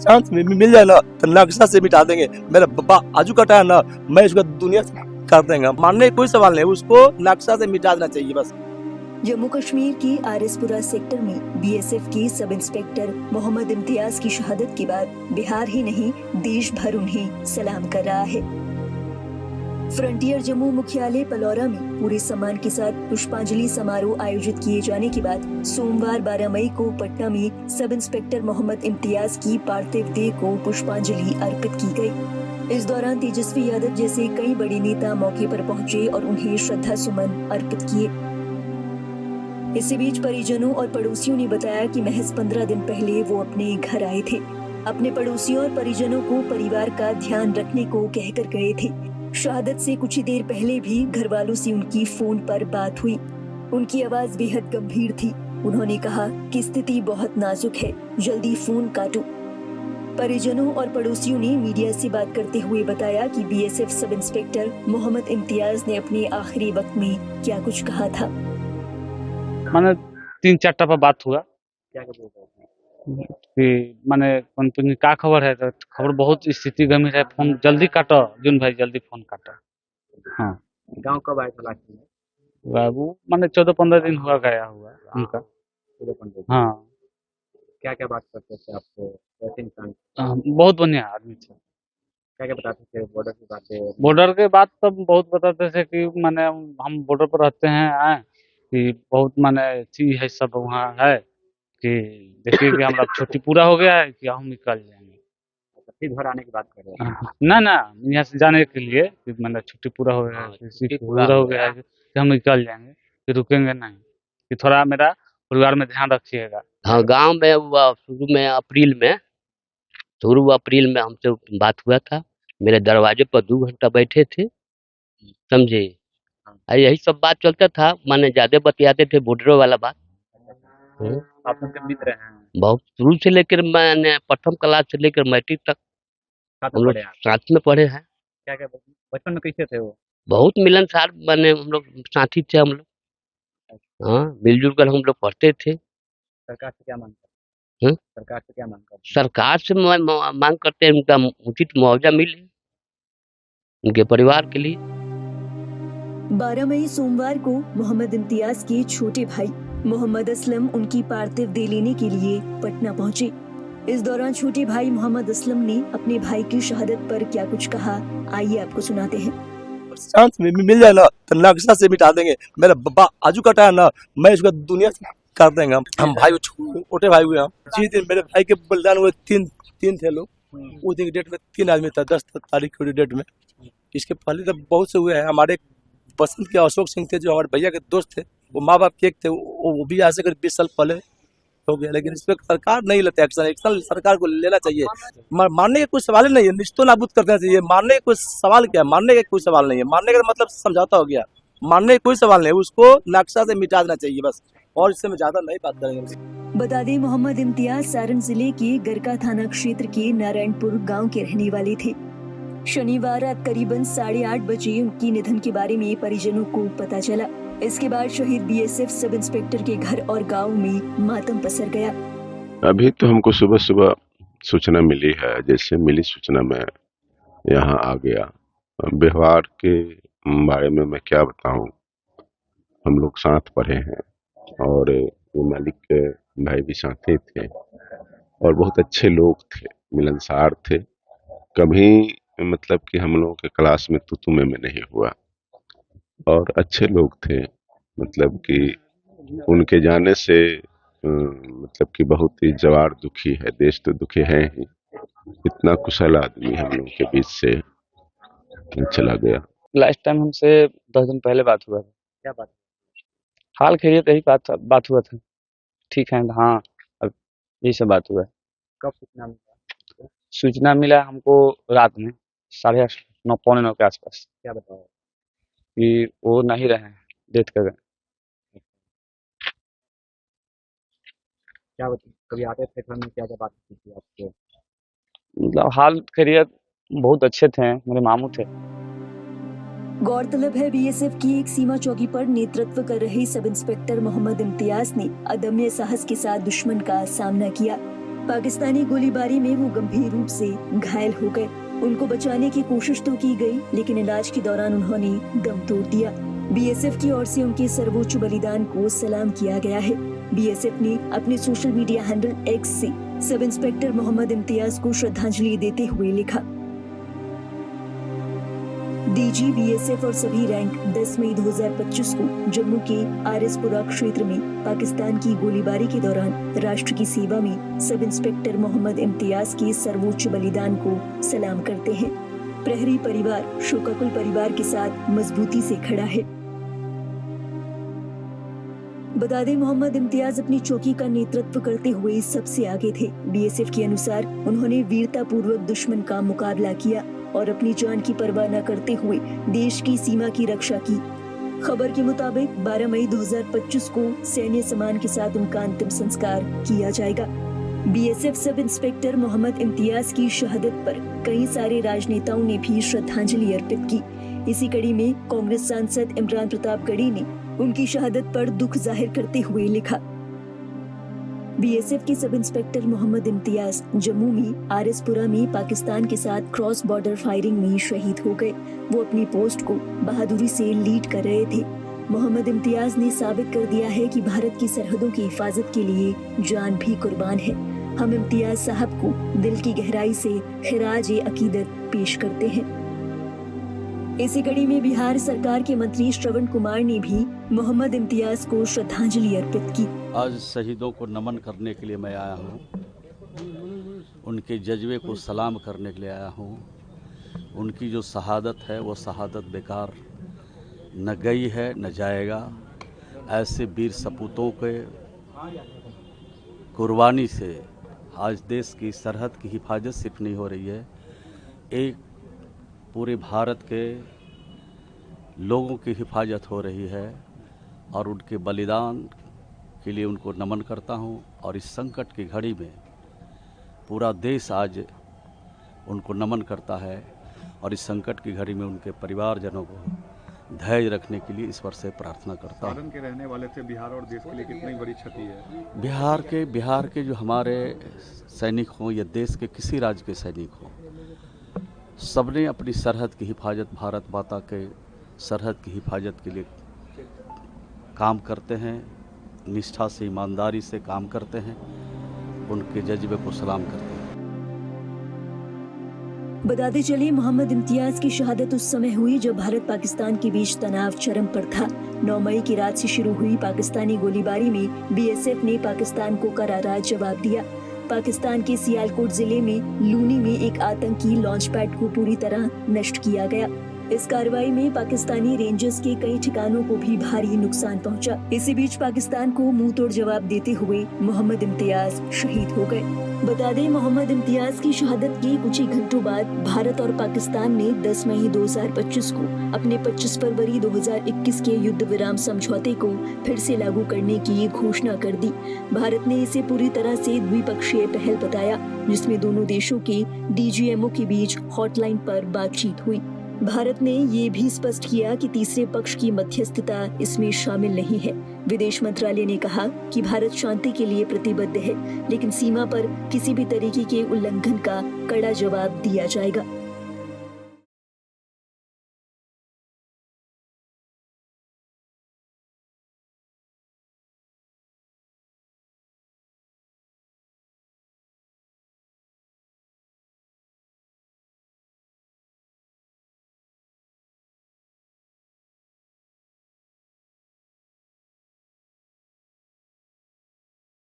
Chance मिल जाए ना तो नक्शा से मिटा देंगे। मेरा बाबा आजू कटा है ना, मैं इसको दुनिया से कर देंगे। मानने का कोई सवाल नहीं, उसको नक्शा से मिटा देना चाहिए बस। जम्मू कश्मीर के आरएसपुरा सेक्टर में बीएसएफ के सब इंस्पेक्टर मोहम्मद इम्तियाज की शहादत के बाद बिहार ही नहीं देश भर उन्हें सलाम कर रहा है। फ्रंटियर जम्मू मुख्यालय पलौरा में पूरे सम्मान के साथ पुष्पांजलि समारोह आयोजित किए जाने के बाद सोमवार 12 मई को पटना में सब इंस्पेक्टर मोहम्मद इम्तियाज की पार्थिव देह को पुष्पांजलि अर्पित की गई। इस दौरान तेजस्वी यादव जैसे कई बड़े नेता मौके पर पहुंचे और उन्हें श्रद्धा सुमन अर्पित किए। इसी बीच परिजनों और पड़ोसियों ने बताया कि महज 15 दिन पहले वो अपने घर आए थे। अपने पड़ोसियों और परिजनों को परिवार का ध्यान रखने को कहकर गए थे। शहादत से कुछ ही देर पहले भी घर वालों से उनकी फोन पर बात हुई। उनकी आवाज बेहद गंभीर थी। उन्होंने कहा कि स्थिति बहुत नाजुक है, जल्दी फोन काटो। परिजनों और पड़ोसियों ने मीडिया से बात करते हुए बताया कि BSF sub inspector Mohammad Imtiaz ने अपने आखिरी वक्त में क्या कुछ कहा था। माने 3-4 टपा बात हुआ क्या क्या बोल रहे थे? कि माने कंपनी का खबर है, तो खबर बहुत स्थिति गंभीर है, फोन जल्दी काटो जुन भाई, जल्दी फोन काटो। हाँ, गांव कब आए थे लास्ट में? बाबू माने 14-15 दिन हुआ गया हुआ उनका। 14-15 दिन। हाँ, क्या क्या बात करते थे आपको? कैसे इंसान? बहुत बढ़िया आदमी थे। क्या क्या बताते थे? बॉर्डर की बातें? बॉर्डर के बात तो बहुत बताते थे कि माने हम बॉर्डर पर रहते हैं आए कि बहुत माने चीज है सब वहाँ है कि देखिए कि हमारा छुट्टी पूरा हो गया है कि हम निकल जाएंगे। फिर घर आने की बात कर रहे हैं? ना ना, यहाँ से जाने के लिए कि मतलब छुट्टी पूरा हो गया है, किसी पूरा हो गया है कि हम निकल जाएंगे, कि रुकेंगे नहीं, कि थोड़ा मेरा परिवार में ध्यान रखिएगा। हाँ, गांव में हुआ शुरू अप्रैल में हमसे बात हुआ था। मेरे दरवाजे पर 2 घंटा बैठे थे, समझे। यही सब बात चलता था, माने ज्यादा बतियाते थे बॉर्डर वाला बात। आप उनके मित्र हैं? बहुत शुरू से लेकर मैंने प्रथम क्लास से लेकर मैट्रिक तक साथ हम में लोग पढ़े आप? साथ में पढ़े हैं। क्या क्या बचपन में कैसे थे वो? बहुत मिलनसार बने, हम लोग साथी थे हम लोग। हाँ, मिलजुल कर हम लोग पढ़ते थे। सरकार से क्या मांग करते? हम्म? सरकार से क्या मांग करते? सरकार से मांग करते हैं उनका उचित मुआवजा मिले उनके परिवार के लिए। 12 मई सोमवार को मोहम्मद इम्तियाज के छोटे भाई मोहम्मद असलम उनकी पार्थिव देह लेने के लिए पटना पहुंचे। इस दौरान छोटे भाई मोहम्मद असलम ने अपने भाई की शहादत पर क्या कुछ कहा, आइए आपको सुनाते हैं। चांस मिल जाए ना तो नक्शा से मिटा देंगे। मेरा बाबा आजू कटा है ना, मैं इसको दुनिया से कर देंगे। हम भाई छोटे भाई हुए हम। जिस दिन मेरे भाई के बलिदान हुए तीन थे लोग, उस दिन की डेट में 3 आदमी था, 10 तारीख की डेट में। इसके पहले तो बहुत से हुए हैं। हमारे बसंत के अशोक सिंह थे जो हमारे भैया के दोस्त थे, वो माँ बाप के एक थे, वो भी आज से करीब 20 साल पहले हो गया। लेकिन इस पर सरकार नहीं लेते एक्शन सरकार को लेना चाहिए। मारने का कोई सवाल ही नहीं है, निश्चित नाबूद करना चाहिए। मारने का कोई सवाल क्या है? मारने का कोई सवाल नहीं है। मारने का मतलब समझौता हो गया। मारने का कोई सवाल नहीं, उसको नक्शा से मिटा देना चाहिए बस, और इससे में ज्यादा नहीं बात करेंगे। बता दें, मोहम्मद इम्तियाज सारण जिले के गरका थाना क्षेत्र के नारायणपुर गांव के रहने वाले थे। शनिवार रात करीबन 8:30 बजे उनके निधन के बारे में परिजनों को पता चला। इसके बाद शहीद बीएसएफ सब इंस्पेक्टर के घर और गांव में मातम पसर गया। अभी तो हमको सुबह सुबह सूचना मिली है, जैसे मिली सूचना में यहाँ आ गया। व्यवहार के बारे में मैं क्या बताऊं, हम लोग साथ पढ़े हैं और वो मालिक के भाई भी साथ थे और बहुत अच्छे लोग थे, मिलनसार थे। कभी मतलब कि हम लोगों के क्लास में तू में नहीं हुआ और अच्छे लोग थे। मतलब कि उनके जाने से मतलब कि बहुत ही जवार दुखी है, देश तो दुखी है ही। इतना कुशल आदमी हम लोगों के बीच से चला गया। लास्ट टाइम हमसे 10 दिन पहले बात हुआ था। क्या बात? हाल खैरियत यही बात हुआ था, ठीक है। हाँ, अब यही सब बात हुआ है। कब सूचना मिला? सूचना मिला हमको रात में 9:30 पौने 9 के आसपास क्या बताओ? कि वो नहीं रहे, डेथ कर गए। क्या कभी आते थे घर में, क्या क्या बात की थी आपके? मतलब हाल खैरियत बहुत अच्छे थे, मेरे मामू थे। गौरतलब है, बीएसएफ की एक सीमा चौकी पर नेतृत्व कर रहे सब इंस्पेक्टर मोहम्मद इम्तियाज ने अदम्य साहस के साथ दुश्मन का सामना किया। पाकिस्तानी गोलीबारी में वो गंभीर रूप से घायल हो गए। उनको बचाने की कोशिश तो की गई, लेकिन इलाज के दौरान उन्होंने दम तोड़ दिया। बीएसएफ की ओर से उनके सर्वोच्च बलिदान को सलाम किया गया है। बीएसएफ ने अपने सोशल मीडिया हैंडल एक्स से सब इंस्पेक्टर मोहम्मद इम्तियाज को श्रद्धांजलि देते हुए लिखा, डीजी बीएसएफ और सभी रैंक 10 मई 2025 को जम्मू के आरएसपुरा क्षेत्र में पाकिस्तान की गोलीबारी के दौरान राष्ट्र की सेवा में सब इंस्पेक्टर मोहम्मद इम्तियाज के सर्वोच्च बलिदान को सलाम करते हैं। प्रहरी परिवार शोकाकुल परिवार के साथ मजबूती से खड़ा है। बता दें, मोहम्मद इम्तियाज अपनी चौकी का नेतृत्व करते हुए सबसे आगे थे। बीएसएफ के अनुसार उन्होंने वीरतापूर्वक दुश्मन का मुकाबला किया और अपनी जान की परवाह न करते हुए देश की सीमा की रक्षा की। खबर के मुताबिक 12 मई 2025 को सैन्य सम्मान के साथ उनका अंतिम संस्कार किया जाएगा। BSF sub inspector Mohammad Imtiaz की शहादत पर कई सारे राजनेताओं ने भी श्रद्धांजलि अर्पित की। इसी कड़ी में कांग्रेस सांसद इमरान प्रताप गढ़ी ने उनकी शहादत पर दुख जाहिर करते हुए लिखा, बीएसएफ के सब इंस्पेक्टर मोहम्मद इम्तियाज जम्मू में आरएसपुरा में पाकिस्तान के साथ क्रॉस बॉर्डर फायरिंग में शहीद हो गए। वो अपनी पोस्ट को बहादुरी से लीड कर रहे थे। मोहम्मद इम्तियाज ने साबित कर दिया है कि भारत की सरहदों की हिफाजत के लिए जान भी कुर्बान है। हम इम्तियाज साहब को दिल की गहराई से खिराज अकीदत पेश करते हैं। इसी कड़ी में बिहार सरकार के मंत्री श्रवण कुमार ने भी मोहम्मद इम्तियाज को श्रद्धांजलि अर्पित की। आज शहीदों को नमन करने के लिए मैं आया हूँ, उनके जज्बे को सलाम करने के लिए आया हूँ। उनकी जो शहादत है वो शहादत बेकार न गई है न जाएगा। ऐसे वीर सपूतों के कुर्बानी से आज देश की सरहद की हिफाजत सिर्फ नहीं हो रही है, एक पूरे भारत के लोगों की हिफाजत हो रही है। और उनके बलिदान के लिए उनको नमन करता हूं। और इस संकट की घड़ी में पूरा देश आज उनको नमन करता है और इस संकट की घड़ी में उनके परिवारजनों को धैर्य रखने के लिए ईश्वर से प्रार्थना करता हूं। सारण के रहने वाले थे, बिहार और देश के लिए कितनी बड़ी क्षति है। बिहार के जो हमारे सैनिक हों या देश के किसी राज्य के सैनिक हों, सबने अपनी सरहद की हिफाजत, भारत माता के सरहद की हिफाजत के लिए काम करते हैं, निष्ठा से ईमानदारी से काम करते हैं, उनके जज्बे को सलाम करते हैं। बताते चले, मोहम्मद इम्तियाज की शहादत उस समय हुई जब भारत पाकिस्तान के बीच तनाव चरम पर था। 9 मई की रात से शुरू हुई पाकिस्तानी गोलीबारी में बीएसएफ ने पाकिस्तान को करारा जवाब दिया। पाकिस्तान के सियालकोट जिले में लूनी में एक आतंकी लॉन्च पैड को पूरी तरह नष्ट किया गया। इस कार्रवाई में पाकिस्तानी रेंजर्स के कई ठिकानों को भी भारी नुकसान पहुंचा। इसी बीच पाकिस्तान को मुंह तोड़ जवाब देते हुए मोहम्मद इम्तियाज शहीद हो गए। बता दें, मोहम्मद इम्तियाज की शहादत के कुछ ही घंटों बाद भारत और पाकिस्तान ने 10 मई 2025 को अपने 25 फरवरी 2021 के युद्ध विराम समझौते को फिर से लागू करने की घोषणा कर दी। भारत ने इसे पूरी तरह से द्विपक्षीय पहल बताया, जिसमें दोनों देशों के डीजीएमओ के बीच हॉटलाइन पर बातचीत हुई। भारत ने ये भी स्पष्ट किया कि तीसरे पक्ष की मध्यस्थता इसमें शामिल नहीं है। विदेश मंत्रालय ने कहा कि भारत शांति के लिए प्रतिबद्ध है, लेकिन सीमा पर किसी भी तरीके के उल्लंघन का कड़ा जवाब दिया जाएगा।